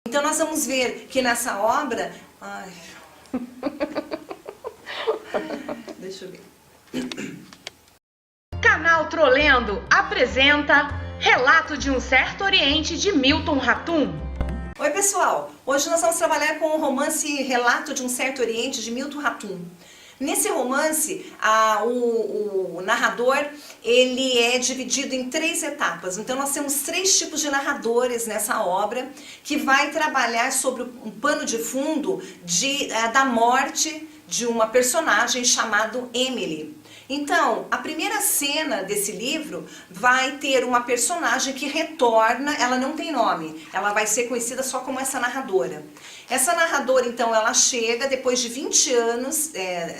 Então nós vamos ver que nessa obra... Ai. Deixa eu ver. Canal Trolendo apresenta Relato de um Certo Oriente de Milton Ratum. Oi pessoal, hoje nós vamos trabalhar com o romance Relato de um Certo Oriente de Milton Ratum. Nesse romance, o narrador ele é dividido em 3 etapas. Então nós temos 3 tipos de narradores nessa obra, que vai trabalhar sobre um pano de fundo da morte de uma personagem chamada Emily. Então, a primeira cena desse livro vai ter uma personagem que retorna, ela não tem nome, ela vai ser conhecida só como essa narradora. Essa narradora, então, ela chega depois de 20 anos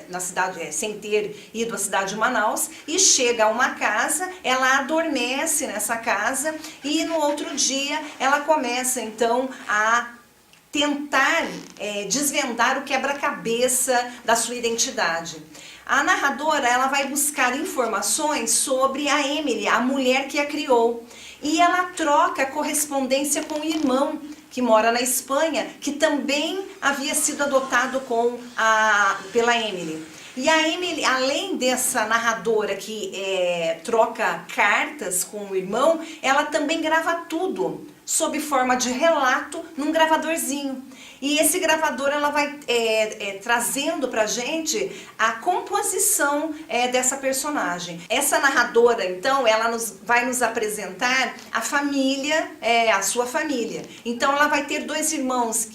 na cidade, sem ter ido à cidade de Manaus, e chega a uma casa, ela adormece nessa casa e no outro dia ela começa, então, a tentar desvendar o quebra-cabeça da sua identidade. A narradora ela vai buscar informações sobre a Emily, a mulher que a criou. E ela troca correspondência com o irmão, que mora na Espanha, que também havia sido adotado pela Emily. E a Emily, além dessa narradora que troca cartas com o irmão, ela também grava tudo sob forma de relato num gravadorzinho. E esse gravador ela vai trazendo pra gente a composição dessa personagem. Essa narradora, então, ela vai nos apresentar a família, a sua família. Então ela vai ter 2 irmãos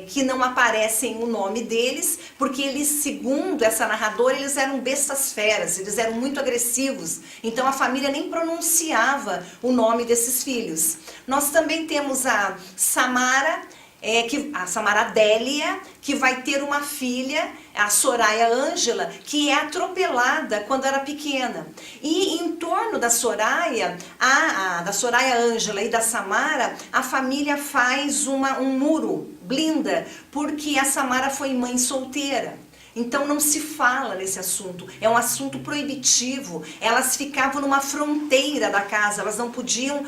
que não aparecem o nome deles, porque eles, segundo essa narradora, eles eram bestas feras, eles eram muito agressivos. Então a família nem pronunciava o nome desses filhos. Nós também temos a Samara, a Samara Délia, que vai ter uma filha, a Soraya Ângela, que é atropelada quando era pequena. E em torno da Soraya, da Soraya Ângela e da Samara, a família faz um muro, blinda, porque a Samara foi mãe solteira. Então não se fala nesse assunto, é um assunto proibitivo. Elas ficavam numa fronteira da casa, elas não podiam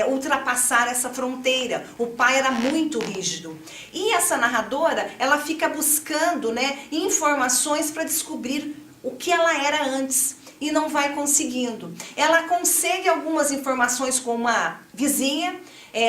ultrapassar essa fronteira. O pai era muito rígido. E essa narradora, ela fica buscando, informações para descobrir o que ela era antes. E não vai conseguindo. Ela consegue algumas informações com uma vizinha,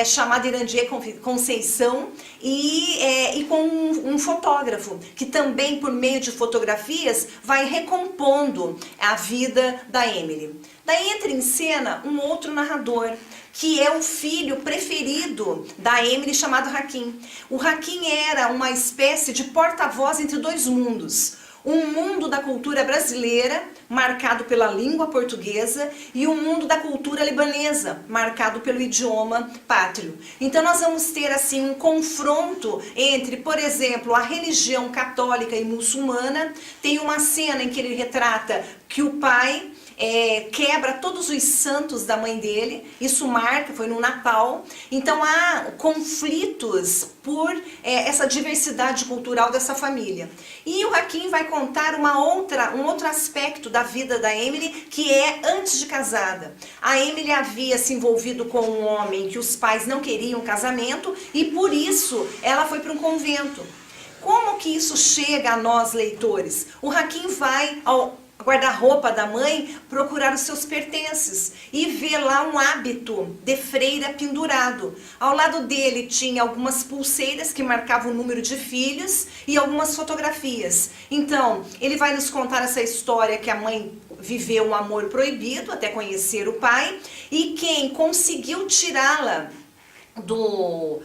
chamada Irandier Conceição, e com um fotógrafo, que também, por meio de fotografias, vai recompondo a vida da Emily. Daí entra em cena um outro narrador, que é o filho preferido da Emily, chamado Hakim. O Hakim era uma espécie de porta-voz entre 2 mundos. Um mundo da cultura brasileira, marcado pela língua portuguesa, e um mundo da cultura libanesa, marcado pelo idioma pátrio. Então nós vamos ter assim um confronto entre, por exemplo, a religião católica e muçulmana. Tem uma cena em que ele retrata que o pai quebra todos os santos da mãe dele, isso foi no Natal. Então há conflitos por essa diversidade cultural dessa família. E o Hakim vai contar um outro aspecto da vida da Emily, que é antes de casada. A Emily havia se envolvido com um homem que os pais não queriam casamento, e por isso ela foi para um convento. Como que isso chega a nós, leitores? O Hakim vai ao guarda-roupa da mãe procurar os seus pertences e vê lá um hábito de freira pendurado. Ao lado dele tinha algumas pulseiras que marcavam o número de filhos e algumas fotografias. Então, ele vai nos contar essa história que a mãe viveu um amor proibido até conhecer o pai, e quem conseguiu tirá-la do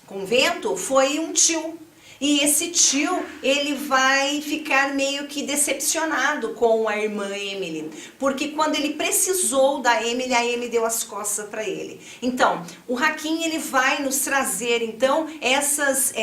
convento foi um tio. E esse tio, ele vai ficar meio que decepcionado com a irmã Emily, porque quando ele precisou da Emily, a Emily deu as costas para ele. Então, o Hakim, ele vai nos trazer, então, essas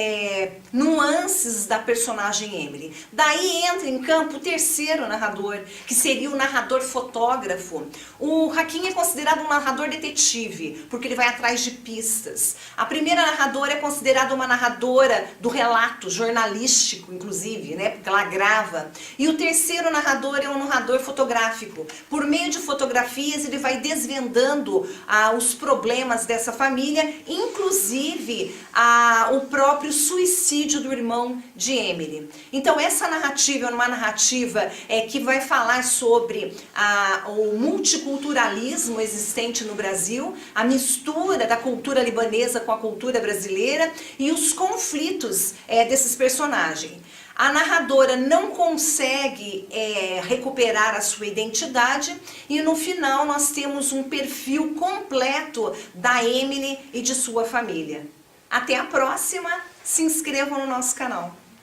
nuances da personagem Emily. Daí entra em campo o terceiro narrador, que seria o narrador fotógrafo. O Hakim é considerado um narrador detetive, porque ele vai atrás de pistas. A primeira narradora é considerada uma narradora do relato relato jornalístico, inclusive, né, porque ela grava. E o terceiro narrador é um narrador fotográfico. Por meio de fotografias, ele vai desvendando os problemas dessa família, inclusive o próprio suicídio do irmão de Emily. Então, essa narrativa é uma narrativa que vai falar sobre o multiculturalismo existente no Brasil, a mistura da cultura libanesa com a cultura brasileira e os conflitos desses personagens. A narradora não consegue recuperar a sua identidade e no final nós temos um perfil completo da Emily e de sua família. Até a próxima, se inscrevam no nosso canal.